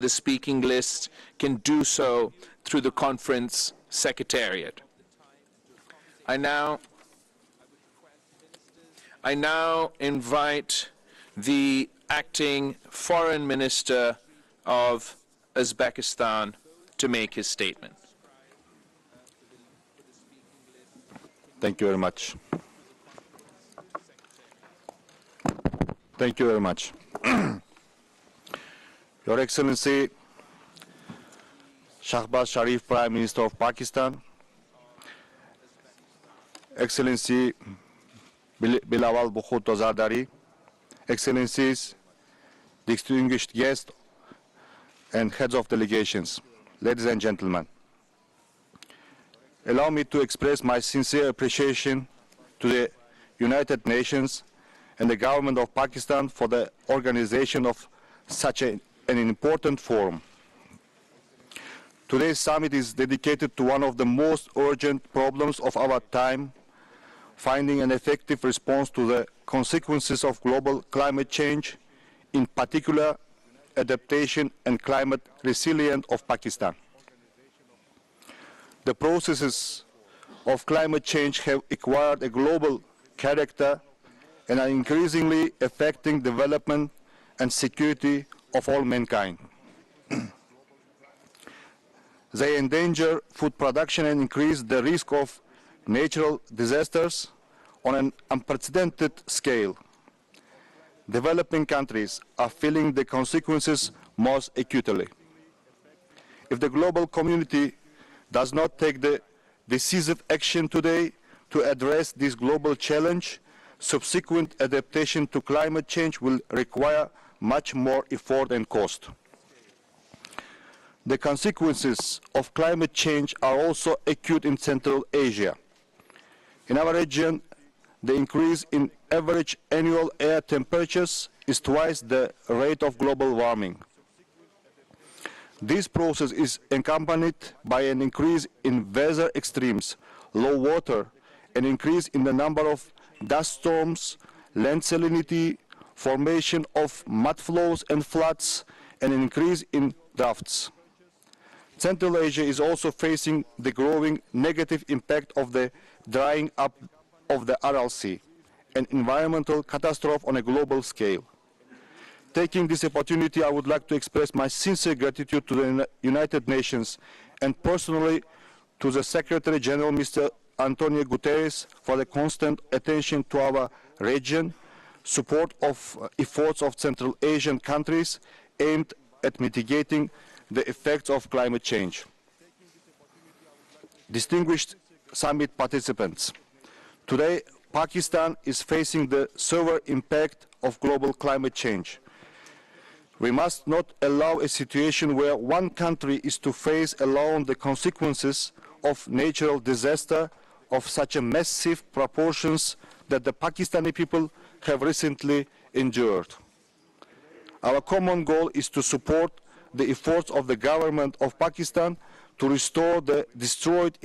the speaking list can do so through the conference secretariat. I now invite the acting foreign minister of Uzbekistan to make his statement. Thank you very much. Thank you very much. Your Excellency, Shehbaz Sharif, Prime Minister of Pakistan, Excellency Bilawal Bhutto Zardari, Excellencies, distinguished guests, and heads of delegations, ladies and gentlemen. Allow me to express my sincere appreciation to the United Nations and the government of Pakistan for the organization of such an important forum. Today's summit is dedicated to one of the most urgent problems of our time, finding an effective response to the consequences of global climate change, in particular, adaptation and climate resilience of Pakistan. The processes of climate change have acquired a global character and are increasingly affecting development and security of all mankind. They endanger food production and increase the risk of natural disasters on an unprecedented scale. Developing countries are feeling the consequences most acutely. If the global community does not take the decisive action today to address this global challenge, subsequent adaptation to climate change will require much more effort and cost. The consequences of climate change are also acute in Central Asia. In our region, the increase in average annual air temperatures is twice the rate of global warming. This process is accompanied by an increase in weather extremes, low water, an increase in the number of dust storms, land salinity, formation of mudflows and floods, and an increase in droughts. Central Asia is also facing the growing negative impact of the drying up of the Aral Sea, an environmental catastrophe on a global scale. Taking this opportunity, I would like to express my sincere gratitude to the United Nations and personally to the Secretary General, Mr. Antonio Guterres, for the constant attention to our region, support of efforts of Central Asian countries aimed at mitigating the effects of climate change. Distinguished summit participants, today Pakistan is facing the severe impact of global climate change. We must not allow a situation where one country is to face alone the consequences of natural disaster of such a massive proportions that the Pakistani people have recently endured. Our common goal is to support the efforts of the government of Pakistan to restore the destroyed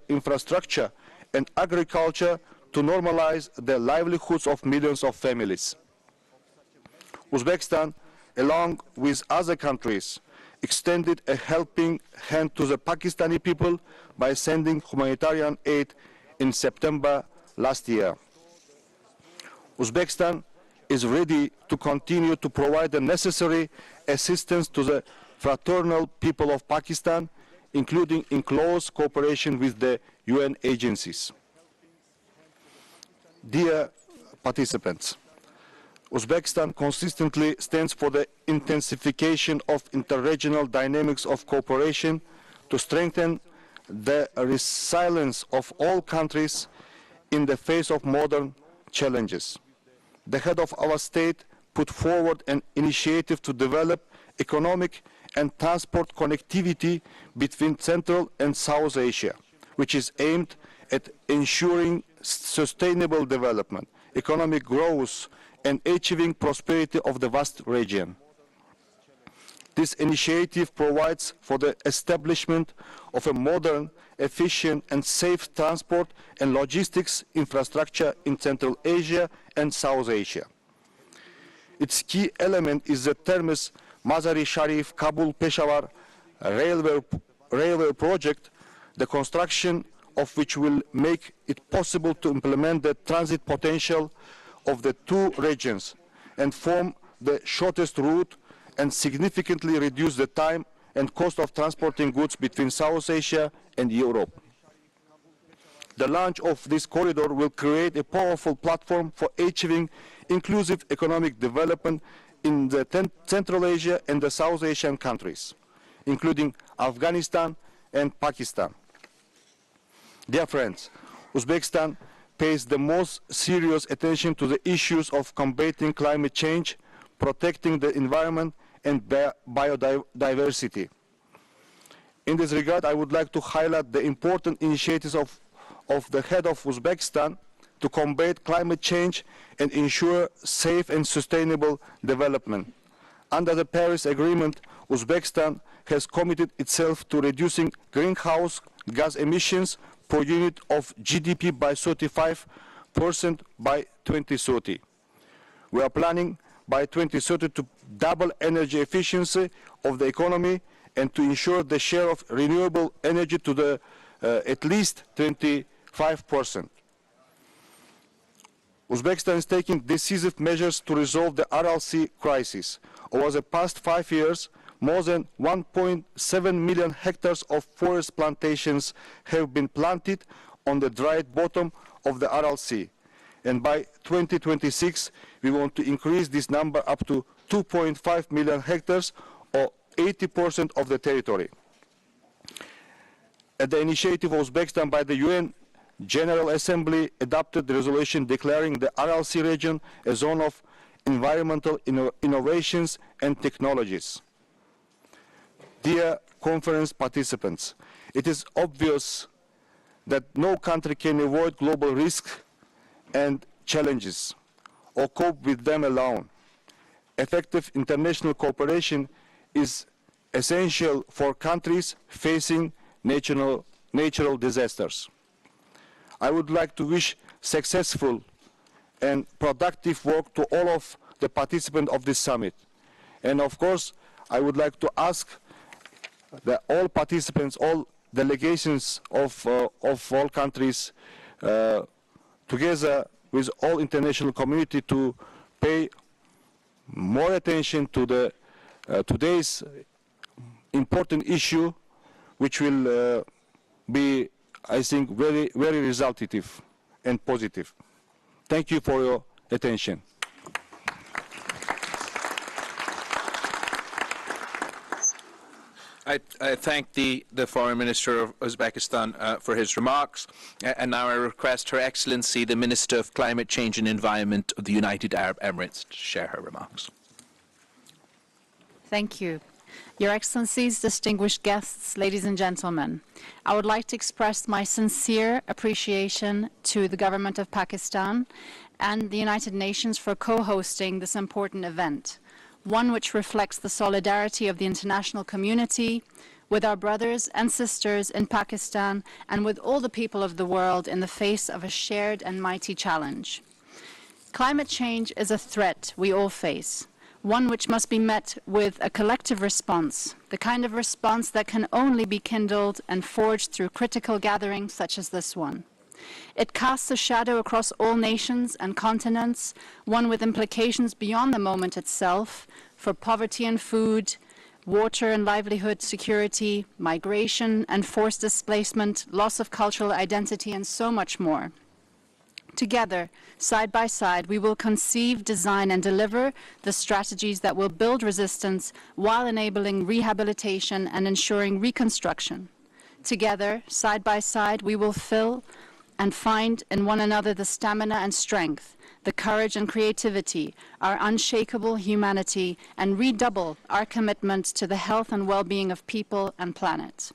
infrastructure and agriculture to normalize the livelihoods of millions of families. Uzbekistan, along with other countries, extended a helping hand to the Pakistani people by sending humanitarian aid in September last year. Uzbekistan is ready to continue to provide the necessary assistance to the fraternal people of Pakistan, including in close cooperation with the UN agencies. Dear participants, Uzbekistan consistently stands for the intensification of interregional dynamics of cooperation to strengthen the resilience of all countries in the face of modern challenges. The head of our state put forward an initiative to develop economic and transport connectivity between Central and South Asia, which is aimed at ensuring sustainable development, economic growth, and achieving prosperity of the vast region. This initiative provides for the establishment of a modern, efficient, and safe transport and logistics infrastructure in Central Asia and South Asia. Its key element is the terms Mazari-Sharif, Kabul-Peshawar railway project, the construction of which will make it possible to implement the transit potential of the two regions and form the shortest route and significantly reduce the time and cost of transporting goods between South Asia and Europe. The launch of this corridor will create a powerful platform for achieving inclusive economic development in the Central Asia and the South Asian countries, including Afghanistan and Pakistan. Dear friends, Uzbekistan pays the most serious attention to the issues of combating climate change, protecting the environment and biodiversity. In this regard, I would like to highlight the important initiatives of the head of Uzbekistan to combat climate change and ensure safe and sustainable development. Under the Paris Agreement, Uzbekistan has committed itself to reducing greenhouse gas emissions per unit of GDP by 35% by 2030. We are planning by 2030 to double energy efficiency of the economy and to ensure the share of renewable energy to the at least 25%. Uzbekistan is taking decisive measures to resolve the RLC crisis. Over the past 5 years, more than 1.7 million hectares of forest plantations have been planted on the dried bottom of the RLC. And by 2026, we want to increase this number up to 2.5 million hectares, or 80% of the territory. At the initiative of Uzbekistan by the UN General Assembly adopted the resolution declaring the RLC region a zone of environmental innovations and technologies. Dear conference participants, it is obvious that no country can avoid global risks and challenges or cope with them alone. Effective international cooperation is essential for countries facing natural disasters. I would like to wish successful and productive work to all of the participants of this summit. And of course, I would like to ask all participants, all delegations of all countries, together with all international community, to pay more attention to the today's important issue, which will be, I think, very, very resultative and positive. Thank you for your attention. I thank the Foreign Minister of Uzbekistan for his remarks, and now I request Her Excellency, the Minister of Climate Change and Environment of the United Arab Emirates, to share her remarks. Thank you. Your Excellencies, distinguished guests, ladies and gentlemen, I would like to express my sincere appreciation to the government of Pakistan and the United Nations for co-hosting this important event, one which reflects the solidarity of the international community with our brothers and sisters in Pakistan and with all the people of the world in the face of a shared and mighty challenge. Climate change is a threat we all face, one which must be met with a collective response, the kind of response that can only be kindled and forged through critical gatherings such as this one. It casts a shadow across all nations and continents, one with implications beyond the moment itself for poverty and food, water and livelihood security, migration and forced displacement, loss of cultural identity, and so much more. Together, side by side, we will conceive, design, and deliver the strategies that will build resistance while enabling rehabilitation and ensuring reconstruction. Together, side by side, we will fill and find in one another the stamina and strength, the courage and creativity, our unshakable humanity, and redouble our commitment to the health and well-being of people and planet.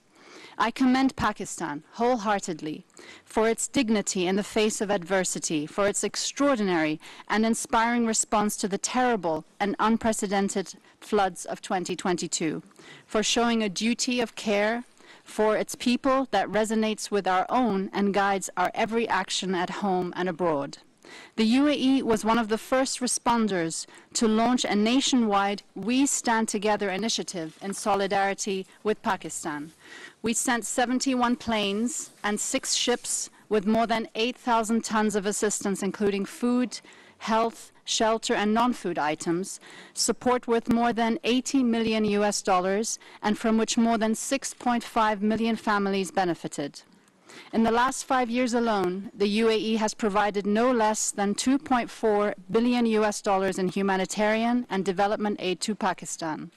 I commend Pakistan wholeheartedly for its dignity in the face of adversity, for its extraordinary and inspiring response to the terrible and unprecedented floods of 2022, for showing a duty of care for its people that resonates with our own and guides our every action at home and abroad. The UAE was one of the first responders to launch a nationwide We Stand Together initiative in solidarity with Pakistan. We sent 71 planes and 6 ships with more than 8,000 tons of assistance, including food, health, shelter, and non-food items, support worth more than $80 million and from which more than 6.5 million families benefited. In the last 5 years alone, the UAE has provided no less than $2.4 billion in humanitarian and development aid to Pakistan.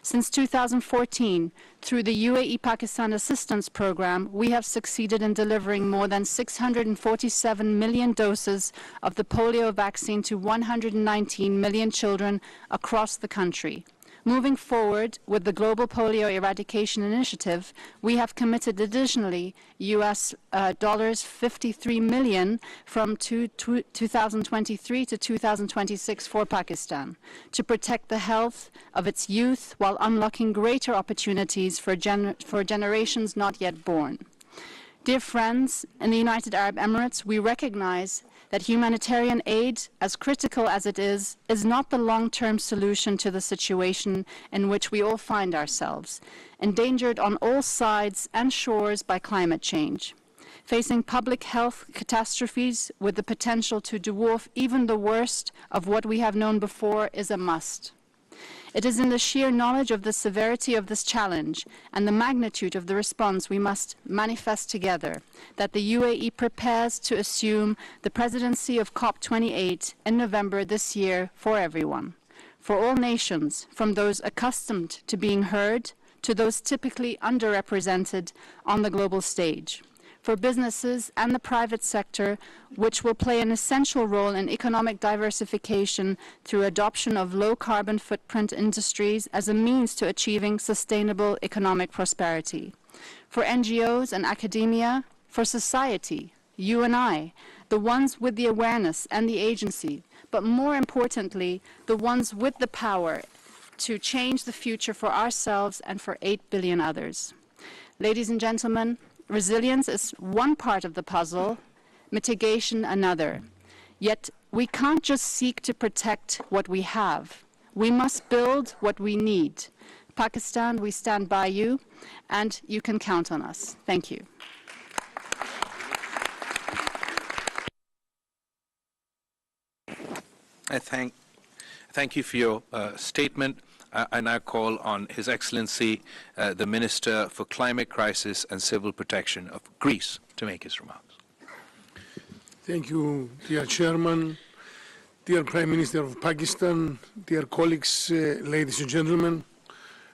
Since 2014, through the UAE-Pakistan Assistance Program, we have succeeded in delivering more than 647 million doses of the polio vaccine to 119 million children across the country. Moving forward with the Global Polio Eradication Initiative, we have committed additionally $53 million from 2023 to 2026 for Pakistan to protect the health of its youth while unlocking greater opportunities for generations not yet born. Dear friends, in the United Arab Emirates, we recognize that humanitarian aid, as critical as it is not the long-term solution to the situation in which we all find ourselves, endangered on all sides and shores by climate change. Facing public health catastrophes with the potential to dwarf even the worst of what we have known before is a must. It is in the sheer knowledge of the severity of this challenge and the magnitude of the response we must manifest together that the UAE prepares to assume the presidency of COP28 in November this year for everyone, for all nations, from those accustomed to being heard to those typically underrepresented on the global stage, for businesses and the private sector, which will play an essential role in economic diversification through adoption of low-carbon footprint industries as a means to achieving sustainable economic prosperity, for NGOs and academia, for society, you and I, the ones with the awareness and the agency, but more importantly, the ones with the power to change the future for ourselves and for 8 billion others. Ladies and gentlemen, resilience is one part of the puzzle, mitigation another. Yet we can't just seek to protect what we have. We must build what we need. Pakistan, we stand by you, and you can count on us. Thank you. I thank you for your statement. I now call on His Excellency, the Minister for Climate Crisis and Civil Protection of Greece, to make his remarks. Thank you, dear Chairman, dear Prime Minister of Pakistan, dear colleagues, ladies and gentlemen.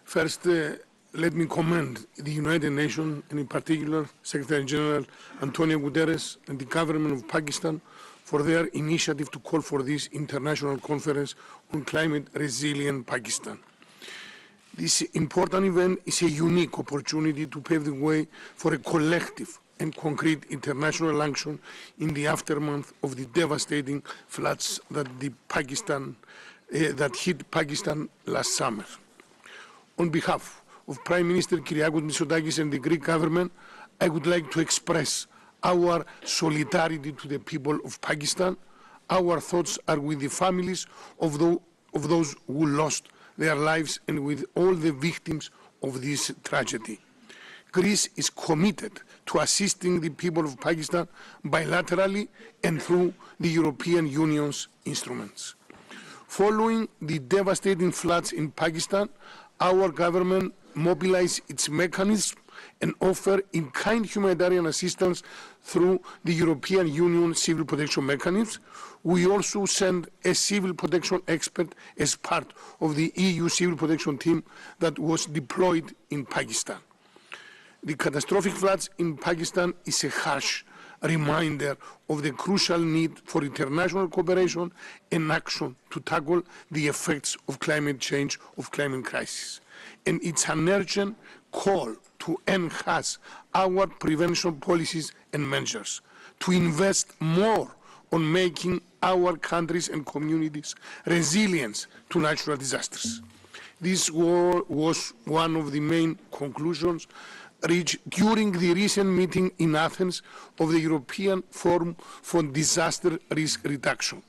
First, let me commend the United Nations, and in particular Secretary General Antonio Guterres and the government of Pakistan for their initiative to call for this international conference on climate resilient Pakistan. This important event is a unique opportunity to pave the way for a collective and concrete international action in the aftermath of the devastating floods that hit Pakistan last summer. On behalf of Prime Minister Kyriakos Mitsotakis and the Greek government, I would like to express our solidarity to the people of Pakistan. Our thoughts are with the families of those who lost their lives and with all the victims of this tragedy. Greece is committed to assisting the people of Pakistan bilaterally and through the European Union's instruments. Following the devastating floods in Pakistan, our government mobilized its mechanism and offer in-kind humanitarian assistance through the European Union Civil Protection Mechanism. We also sent a civil protection expert as part of the EU civil protection team that was deployed in Pakistan. The catastrophic floods in Pakistan is a harsh reminder of the crucial need for international cooperation and action to tackle the effects of climate change, of climate crisis. And it's an urgent call to enhance our prevention policies and measures, to invest more on making our countries and communities resilient to natural disasters. This was one of the main conclusions reached during the recent meeting in Athens of the European Forum for Disaster Risk Reduction,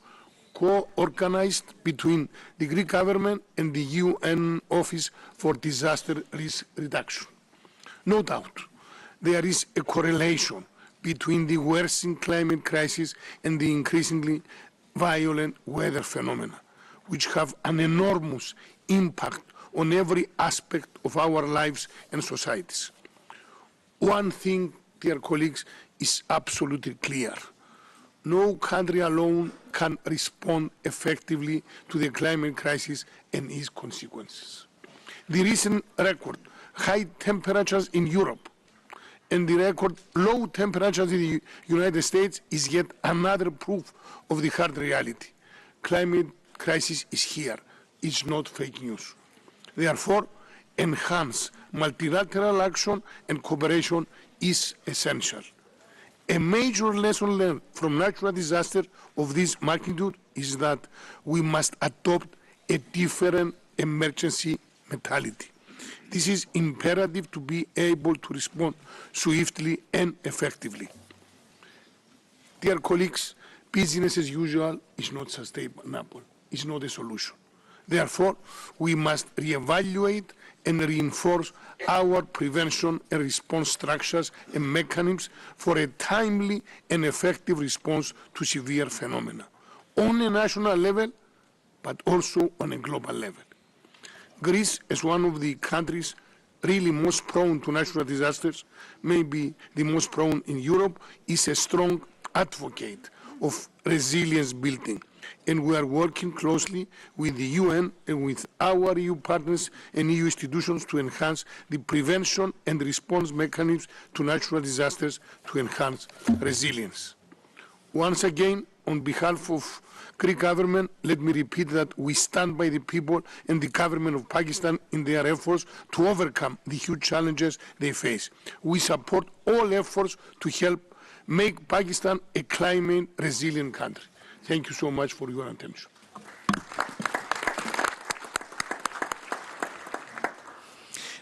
co-organized between the Greek government and the UN Office for Disaster Risk Reduction. No doubt, there is a correlation between the worsening climate crisis and the increasingly violent weather phenomena, which have an enormous impact on every aspect of our lives and societies. One thing, dear colleagues, is absolutely clear. No country alone can respond effectively to the climate crisis and its consequences. The recent record high temperatures in Europe and the record low temperatures in the United States is yet another proof of the hard reality. Climate crisis is here. It's not fake news. Therefore, enhanced multilateral action and cooperation is essential. A major lesson learned from natural disasters of this magnitude is that we must adopt a different emergency mentality. This is imperative to be able to respond swiftly and effectively. Dear colleagues, business as usual is not sustainable, it's not a solution. Therefore, we must reevaluate and reinforce our prevention and response structures and mechanisms for a timely and effective response to severe phenomena, on a national level, but also on a global level. Greece, as one of the countries really most prone to natural disasters, maybe the most prone in Europe, is a strong advocate of resilience building. And we are working closely with the UN and with our EU partners and EU institutions to enhance the prevention and response mechanisms to natural disasters to enhance resilience. Once again, on behalf of Greek government, let me repeat that we stand by the people and the government of Pakistan in their efforts to overcome the huge challenges they face. We support all efforts to help make Pakistan a climate resilient country. Thank you so much for your attention.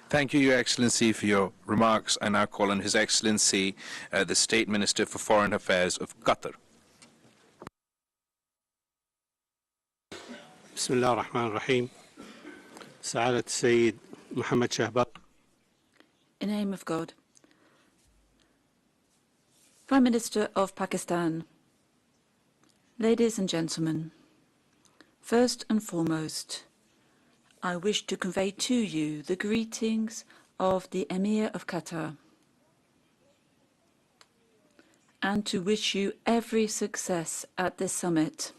Thank you, Your Excellency, for your remarks. I now call on His Excellency, the State Minister for Foreign Affairs of Qatar. بسم الله الرحمن الرحيم سعادة السيد محمد Shahbaz. In the name of God. Prime Minister of Pakistan, ladies and gentlemen, first and foremost, I wish to convey to you the greetings of the Emir of Qatar and to wish you every success at this summit,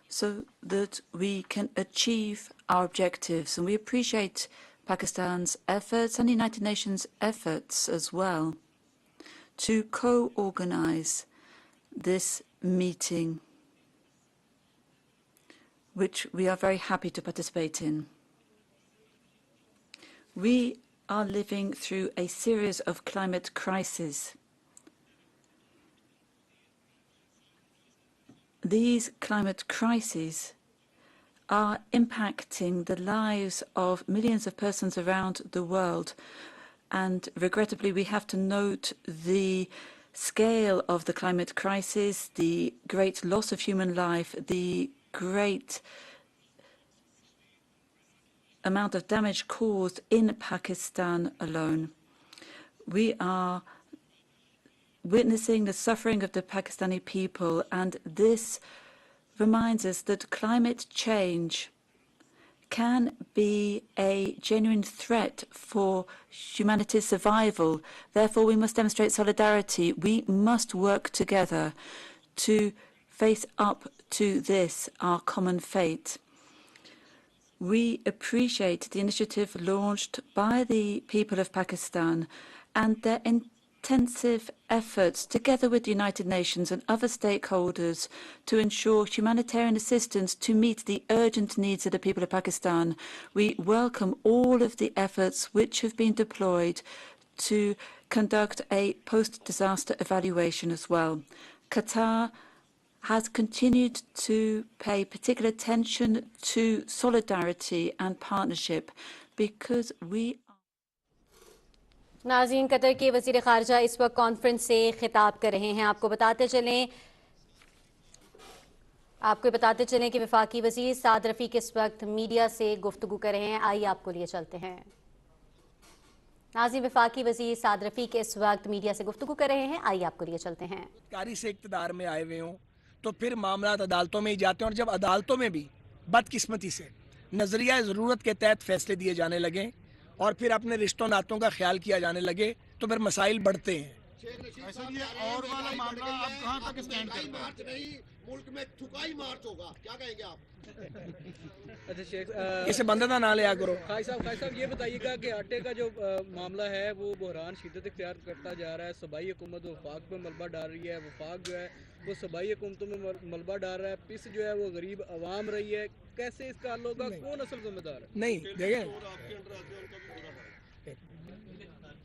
so that we can achieve our objectives. And we appreciate Pakistan's efforts and the United Nations' efforts as well to co-organize this meeting, which we are very happy to participate in. We are living through a series of climate crises. These climate crises are impacting the lives of millions of persons around the world. And regrettably, we have to note the scale of the climate crisis, the great loss of human life, the great amount of damage caused in Pakistan alone. We are witnessing the suffering of the Pakistani people, and this reminds us that climate change can be a genuine threat for humanity's survival. Therefore, we must demonstrate solidarity. We must work together to face up to this, our common fate. We appreciate the initiative launched by the people of Pakistan and their intensive efforts, together with the United Nations and other stakeholders, to ensure humanitarian assistance to meet the urgent needs of the people of Pakistan. We welcome all of the efforts which have been deployed to conduct a post-disaster evaluation as well. Qatar has continued to pay particular attention to solidarity and partnership because we ناظرین، قطر کے وزیر خارجہ اس وقت conference سے خطاب کر رہے ہیں. آپ کو بتاتے چلیں کہ وفاقی وزیر سعد رفیق اس وقت میڈیا سے گفتگو کر رہے ہیں. آئیے آپ کو لیے چلتے ہیں. ناظرین، وفاقی وزیر سعد رفیق اس وقت میڈیا سے گفتگو کر رہے ہیں. آئیے آپ کو لیے چلتے ہیں. کاری سے اقتدار میں آئے ہوئے ہوں تو پھر معاملات عدالتوں میں ہی جاتے ہیں، اور جب عدالتوں میں بھی بدقسمتی سے نظریہ ضرورت کے تحت فیصلے دیے جانے لگیں اور پھر اپنے رشتوں ناتوں کا خیال کیا جانے لگے تو پھر مسائل بڑھتے ہیں. اور والا معاملہ آپ کہاں تک اسٹینڈ کرتے ہیں؟ ملک میں تھکائی مارچ ہوگا، کیا کہیں گے آپ؟ اسے بندہ نہ لیا کرو. خائی صاحب یہ بتائیے گا کہ آٹے کا جو معاملہ ہے وہ بحران شدت اختیار کرتا جا رہا ہے. صوبائی حکومت وفاق پہ ملبہ ڈال رہی ہے، وفاق جو ہے وہ صوبائی حکومتوں میں ملبہ ڈال رہا ہے. پس جو ہے وہ غریب عوام رہی ہے. کیسے اس کا حل ہوگا؟ کون اصل ذمہ دار ہے؟ نہیں دیکھیں،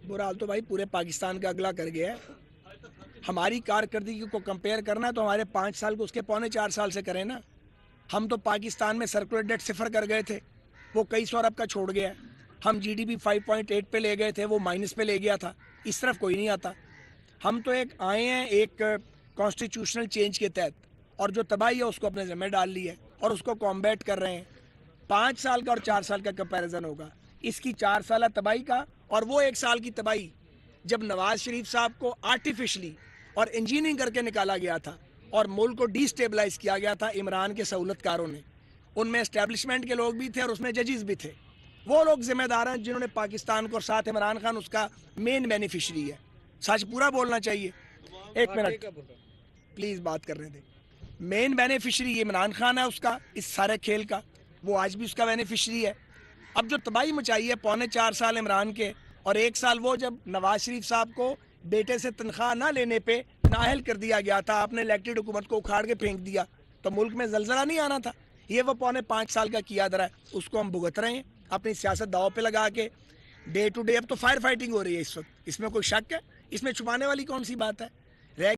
برا حال تو بھائی پورے پاکستان کا اگلا کر گیا ہے. ہماری کارکردگی کو کمپیئر کرنا ہے تو ہمارے 5 سال کو اس کے 3.25 سال سے کریں نا. ہم تو پاکستان میں سرکولر ڈیٹ 0 کر گئے تھے، وہ کئی سو ارب کا چھوڑ گیا. ہم جی ڈی پی 5.8 پہ لے گئے تھے، وہ مائنس پہ لے گیا تھا. اس طرف کوئی نہیں آتا. ہم تو آئے ہیں ایک کانسٹیٹیوشنل چینج کے تحت، اور جو تباہی ہے اس کو اپنے ذمہ ڈال لی ہے اور اس کو کمبیٹ کر رہے ہیں. 5 سال کا اور 4 سال کا کمپیریزن ہوگا. اس کی 4 سالہ تباہی کا اور وہ 1 سال کی تباہی جب نواز شریف صاحب کو آرٹیفیشلی اور انجینئرنگ کر کے نکالا گیا تھا اور ملک کو ڈی سٹیبلائز کیا گیا تھا عمران کے سہولت کاروں نے. ان میں اسٹیبلشمنٹ کے لوگ بھی تھے اور اس میں ججز بھی تھے. وہ لوگ ذمہ دار ہیں جنہوں نے پاکستان کو، اور ساتھ عمران خان اس کا مین بینیفیشری ہے. سچ پورا بولنا چاہیے. 1 منٹ پلیز بات کر رہے تھے. مین بینیفیشری عمران خان ہے اس کا، اس سارے کھیل کا. وہ آج بھی اس کا بینیفیشری ہے. اب جو تباہی مچائی ہے 3.25 سال عمران کے اور 1 سال وہ جب نواز شریف صاحب کو بیٹے سے تنخواہ نہ لینے پہ نااہل کر دیا گیا تھا، آپ نے الیکٹڈ حکومت کو اکھاڑ کے پھینک دیا تو ملک میں زلزلہ نہیں آنا تھا. یہ وہ 5.25 سال کا کیا درا ہے، اس کو ہم بھگت رہے ہیں اپنی سیاست داؤ پہ لگا کے. ڈے ٹو ڈے اب تو فائر فائٹنگ ہو رہی ہے اس وقت. اس میں کوئی شک ہے؟ اس میں چھپانے والی کون سی بات ہے؟